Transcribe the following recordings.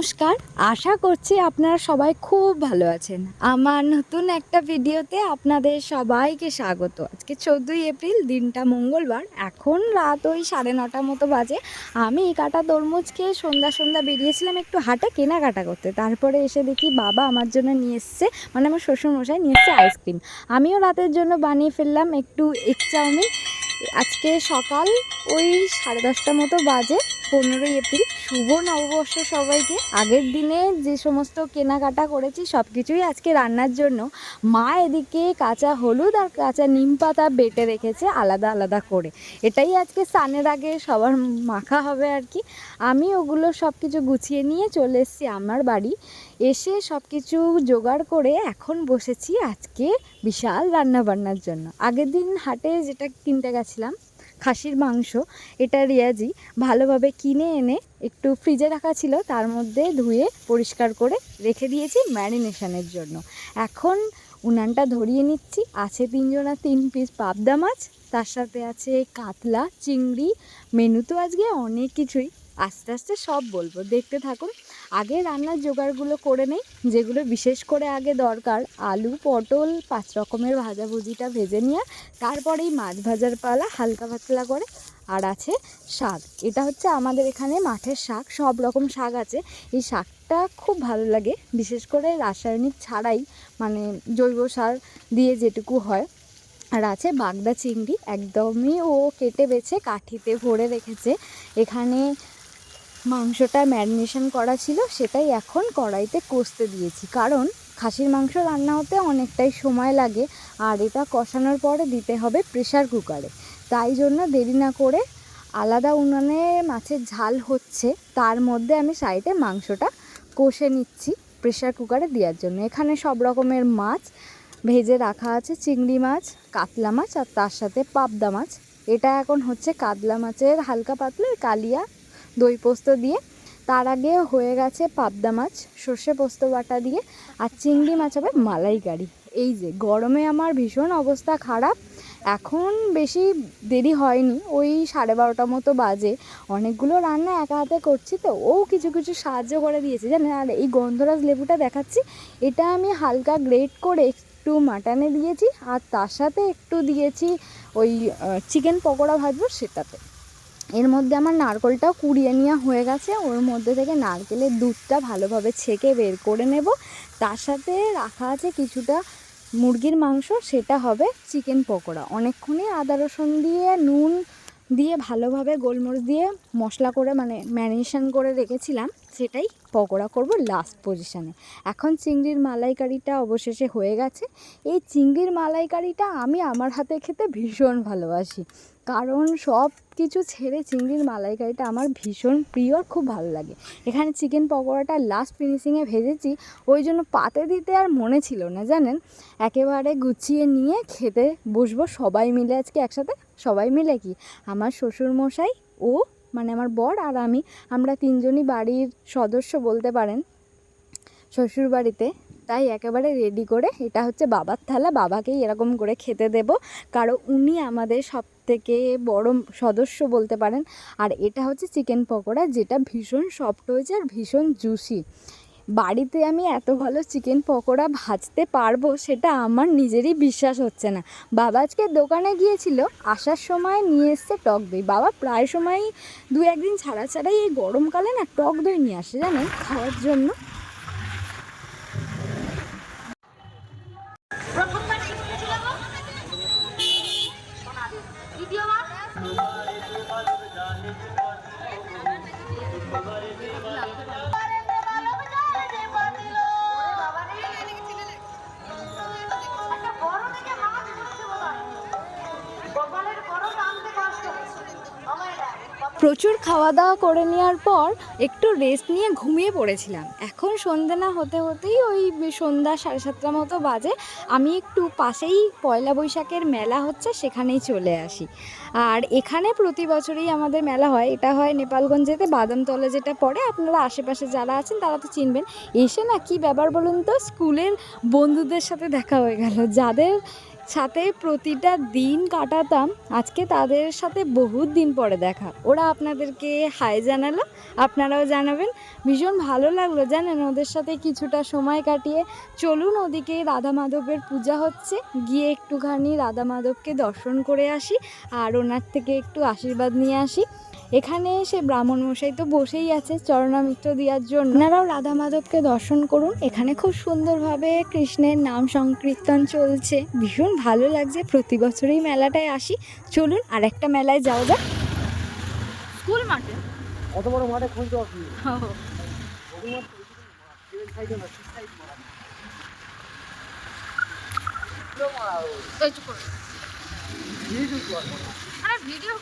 নমস্কার, আশা করছি আপনারা সবাই খুব ভালো আছেন। আমার নতুন একটা ভিডিওতে আপনাদের সবাইকে স্বাগত। আজকে 14ই এপ্রিল, দিনটা মঙ্গলবার। এখন রাত ওই 9:30 মতো বাজে। আমি কাটা তরমুজ খেয়ে সন্ধ্যা বেরিয়েছিলাম একটু হাটে কেনাকাটা করতে। তারপরে এসে দেখি বাবা আমার জন্য নিয়ে এসছে, মানে আমার শ্বশুরমশাই নিয়ে এসছে আইসক্রিম। আমিও রাতের জন্য বানিয়ে ফেললাম একটু এগ চাউমিন। আজকে সকাল ওই 10:30 মতো বাজে, 15ই এপ্রিল। শুভ নববর্ষ সবাইকে। আগের দিনে যে সমস্ত কেনাকাটা করেছি সব কিছুই আজকে রান্নার জন্য। মা এদিকে কাঁচা হলুদ আর কাঁচা নিম পাতা বেটে রেখেছে আলাদা আলাদা করে। এটাই আজকে স্নানের আগে সবার মাখা হবে আর কি। আমি ওগুলো সব কিছু গুছিয়ে নিয়ে চলে এসেছি আমার বাড়ি। এসে সব কিছু জোগাড় করে এখন বসেছি আজকে বিশাল রান্নাবান্নার জন্য। আগের দিন হাটে যেটা কিনতে গেছিলাম খাসির মাংস, এটা রেয়াজি ভালোভাবে কিনে এনে একটু ফ্রিজে রাখা ছিল, তার মধ্যে ধুয়ে পরিষ্কার করে রেখে দিয়েছি ম্যারিনেশনের জন্য। এখন উনানটা ধরিয়ে নিচ্ছি। আছে 3 পিস পাবদা মাছ, তার সাথে আছে কাতলা, চিংড়ি। মেনু তো আজকে অনেক কিছুই, আস্তে আস্তে সব বলবো, দেখতে থাকুন। আগে রান্নার জোগাড়গুলো করে নেই, যেগুলো বিশেষ করে আগে দরকার। আলু পটল 5 রকমের ভাজাভুজিটা ভেজে নিয়ে তারপরেই মাছ ভাজার পালা হালকা পাতলা করে। আর আছে শাক, এটা হচ্ছে আমাদের এখানে মাঠের শাক, সব রকম শাক আছে। এই শাকটা খুব ভালো লাগে, বিশেষ করে রাসায়নিক ছাড়াই, মানে জৈব সার দিয়ে যেটুকু হয়। আর আছে বাগদা চিংড়ি, একদমই ও কেটে বেছে কাঠিতে ভরে রেখেছে। এখানে মাংসটা ম্যারিনেশন করা ছিল, সেটাই এখন কড়াইতে কষতে দিয়েছি, কারণ খাসির মাংস রান্না হতে অনেকটাই সময় লাগে। আর এটা কষানোর পরে দিতে হবে প্রেশার কুকারে। তাই জন্য দেরি না করে আলাদা উনানে মাছের ঝাল হচ্ছে, তার মধ্যে আমি সাইডে মাংসটা কষে নিচ্ছি প্রেশার কুকারে দেওয়ার জন্য। এখানে সব রকমের মাছ ভেজে রাখা আছে, চিংড়ি মাছ, কাতলা মাছ আর তার সাথে পাবদা মাছ। এটা এখন হচ্ছে কাতলা মাছের হালকা পাতলা কালিয়া দই পোস্ত দিয়ে। তার আগে হয়ে গেছে পাবদা মাছ সর্ষে পোস্ত বাটা দিয়ে, আর চিংড়ি মাছ হবে মালাইকারি। এই যে গরমে আমার ভীষণ অবস্থা খারাপ। এখন বেশি দেরি হয়নি, ওই 12:30 মতো বাজে। অনেকগুলো রান্না একা হাতে করছি তো, ও কিছু কিছু সাহায্য করে দিয়েছে জানেন। আর এই গন্ধরাজ লেবুটা দেখাচ্ছি, এটা আমি হালকা গ্রেট করে একটু মাটনে দিয়েছি, আর তার সাথে একটু দিয়েছি ওই চিকেন পকোড়া ভাজবো সেটাতে। এর মধ্যে আমার নারকেলটাও কুড়িয়ে নেওয়া হয়ে গেছে, ওর মধ্যে থেকে নারকেলের দুধটা ভালোভাবে ছেঁকে বের করে নেব। তার সাথে রাখা আছে কিছুটা মুরগির মাংস, সেটা হবে চিকেন পকোড়া। অনেকক্ষণই আদা রসুন দিয়ে নুন দিয়ে ভালোভাবে গোলমরিচ দিয়ে মশলা করে, মানে ম্যারিনেশন করে রেখেছিলাম, সেটাই পকোড়া করব লাস্ট পজিশানে। এখন চিংড়ির মালাইকারিটা অবশেষে হয়ে গেছে। এই চিংড়ির মালাইকারিটা আমি আমার হাতে খেতে ভীষণ ভালোবাসি, কারণ সব কিছু ছেড়ে চিংড়ির মালাইকারিটা আমার ভীষণ প্রিয়, খুব ভালো লাগে। এখানে চিকেন পকোড়াটা লাস্ট ফিনিশিংয়ে ভেজেছি, ওই জন্য পাতে দিতে আর মনে ছিল না জানেন। একেবারে গুছিয়ে নিয়ে খেতে বসবো সবাই মিলে আজকে একসাথে। সবাই মিলে কি, আমার শ্বশুরমশাই, ও মানে আমার বর আর আমি, আমরা 3জনই বাড়ির সদস্য বলতে পারেন শ্বশুর বাড়িতে। তাই একেবারে রেডি করে, এটা হচ্ছে বাবার থালা, বাবাকেই এরকম করে খেতে দেব, কারণ উনি আমাদের সব থেকে বড় সদস্য বলতে পারেন। আর এটা হচ্ছে চিকেন পকোড়া, যেটা ভীষণ সফট হয়েছে আর ভীষণ জুসি। বাড়িতে আমি এত ভালো চিকেন পকোড়া ভাজতে পারবো সেটা আমার নিজেরই বিশ্বাস হচ্ছে না। বাবা আজকে দোকানে গিয়েছিল, আসার সময় নিয়ে এসছে টক দই। বাবা প্রায় সময়ই 2-1 দিন ছাড়াই এই গরমকালে না টক দই নিয়ে আসে জানেন খাওয়ার জন্য। প্রচুর খাওয়া দাওয়া করে নেওয়ার পর একটু রেস্ট নিয়ে ঘুমিয়ে পড়েছিলাম। এখন সন্ধ্যে না হতে হতেই ওই সন্ধ্যা 7:30 মতো বাজে। আমি একটু পাশেই পয়লা বৈশাখের মেলা হচ্ছে, সেখানেই চলে আসি। আর এখানে প্রতি বছরই আমাদের মেলা হয়, এটা হয় নেপালগঞ্জেতে বাদামতলা যেটা পড়ে, আপনারা আশেপাশে যারা আছেন তারা তো চিনবেন। এসে না কি ব্যাপার বলুন তো, স্কুলের বন্ধুদের সাথে দেখা হয়ে গেল, যাদের সাথে প্রতিটা দিন কাটাতাম, আজকে তাদের সাথে বহুত দিন পরে দেখা। ওরা আপনাদেরকে হাই জানালো, আপনারাও জানাবেন। ভীষণ ভালো লাগলো জানেন ওদের সাথে কিছুটা সময় কাটিয়ে। চলুন ওদিকে রাধা মাধবের পূজা হচ্ছে, গিয়ে একটুখানি রাধা মাধবকে দর্শন করে আসি আর ওনার থেকে একটু আশীর্বাদ নিয়ে আসি। এখানে এসে ব্রাহ্মণ মশাই তো বসেই আছে চরণামৃত দেওয়ার জন্য, আপনারাও রাধা মাধবকে দর্শন করুন। এখানে খুব সুন্দরভাবে কৃষ্ণের নাম সংকীর্তন চলছে, ভীষণ ভালো লাগছে। প্রতি বছরই মেলাটায় আসি। চলুন আর একটা মেলায় যাওয়া যাক। স্কুল মাঠে অত বড় মাঠে খুঁজতে পারছি ভিডিও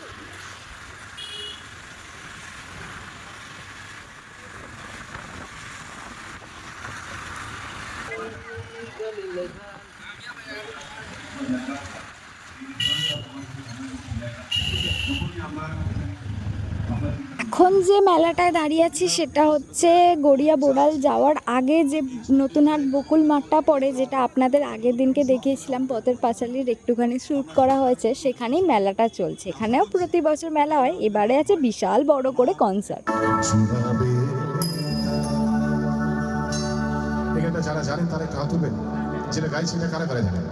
এখন যে মেলাটায় দাঁড়িয়ে আছি সেটা হচ্ছে গড়িয়া বোড়াল যাওয়ার আগে যে নতুনহাট বকুল মাঠটা পড়ে, যেটা আপনাদের আগের দিনকে দেখিয়েছিলাম, পথের পাঁচালীর একটুখানি শ্যুট করা হয়েছে, সেখানেই মেলাটা চলছে। এখানেও প্রতি বছর মেলা হয়, এবারে আছে বিশাল বড় করে কনসার্ট। এখানটা যারা জানেন তারা একটু হাত তুলবেন, যেটা গাইছে এটা কারা কারা জানেন?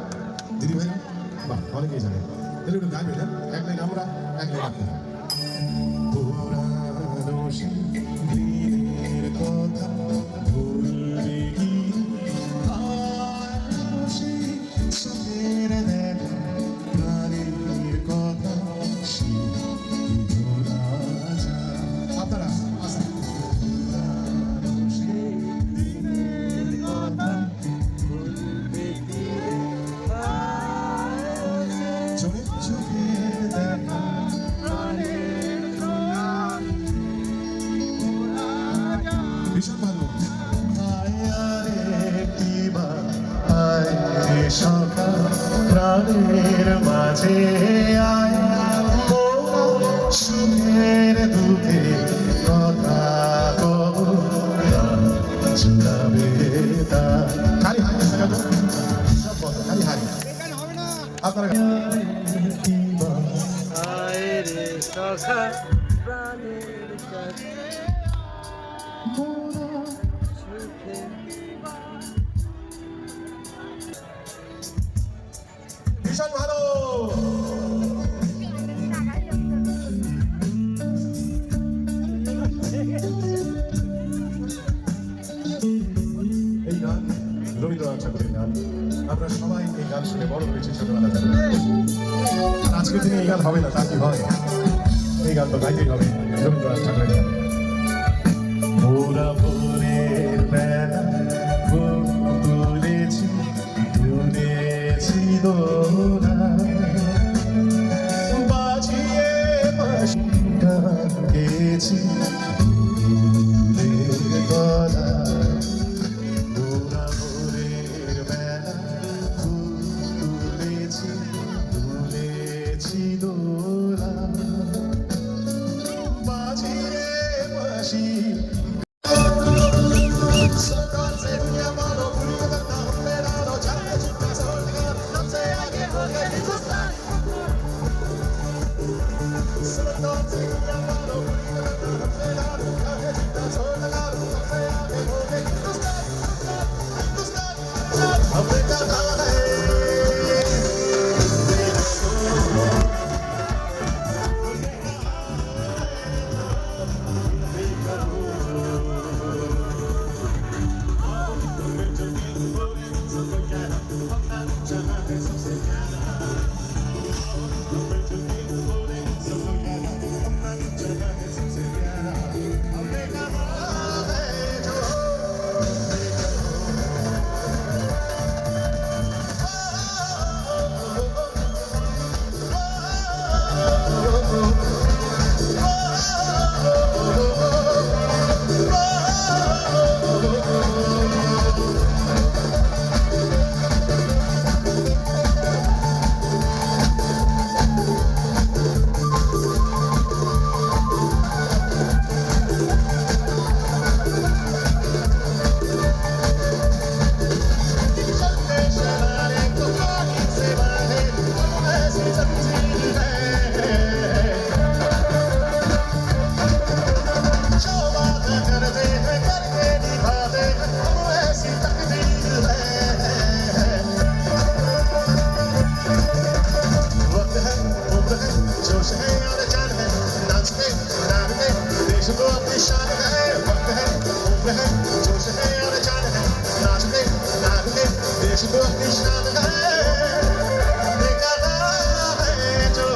দিদি ভাই, বাহ, অনেকেই জানেন। তাহলে একটু গাইবেন, হ্যাঁ? এক লাইন আমরা, এক লাইন আপনি। পুরানো সেই দিনের কথা ভুলবে কি? আর সেই চোখের দেখা প্রাণের কথা সেই কি ভোলা যায়? আপনারা আসেন। ভীষণ ভালো। প্রাণের মাঝে আয় সুখের দুঃখে কথা জুড়াবে তা খালি হাই সব কথা খালি হাই আপনারা ভীষণ ভালো। এই গান রবীন্দ্রনাথ ঠাকুরের গান, আমরা সবাই এই গান শুনে বড় হয়েছি ছোটবেলা থেকে। আজকের দিনে এই গান হবে না, তা কি হয়? এই গান তো গাইতেই হবে, রবীন্দ্রনাথ ঠাকুরের গান। বাজিয়ে গেছি গলা ওরা ভোরের বেলা ফুল তুলেছি তুলেছি দোলা বাজিয়ে বাসি खुशबू की शान है ठिकाना है जो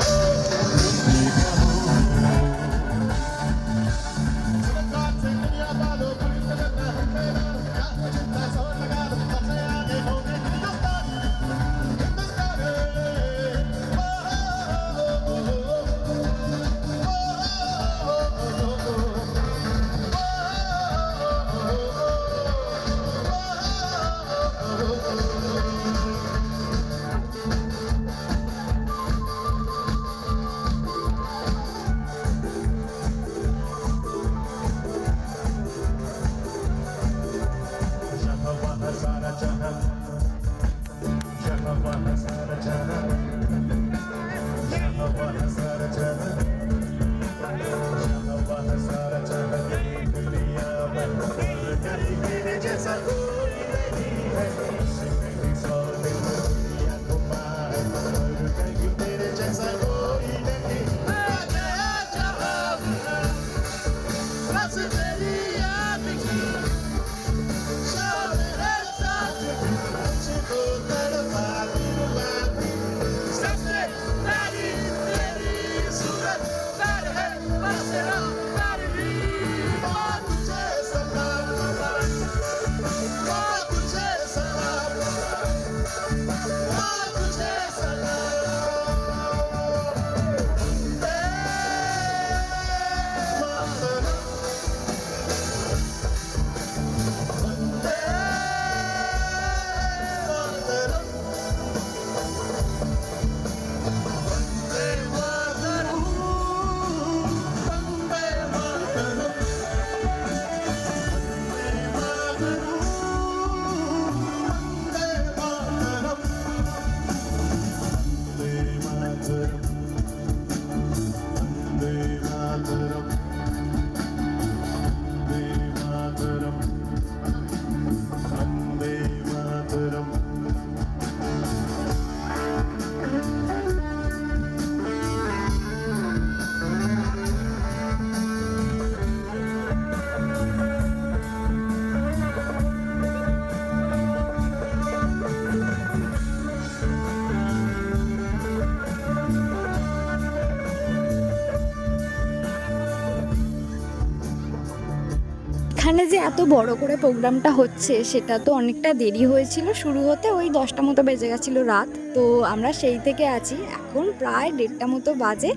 এখানে যে এত বড় করে প্রোগ্রামটা হচ্ছে সেটা তো অনেকটা দেরি হয়েছিল শুরু হতে, ওই 10টা মতো বেজে গেছিলো রাত। তো আমরা সেই থেকে আছি, এখন প্রায় 1:30টা মতো বাজে।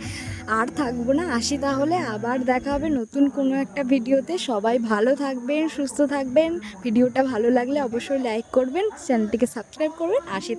আর থাকবো না, আসি তাহলে, আবার দেখা হবে নতুন কোনো একটা ভিডিওতে। সবাই ভালো থাকবেন, সুস্থ থাকবেন। ভিডিওটা ভালো লাগলে অবশ্যই লাইক করবেন, চ্যানেলটিকে সাবস্ক্রাইব করবেন। আসি।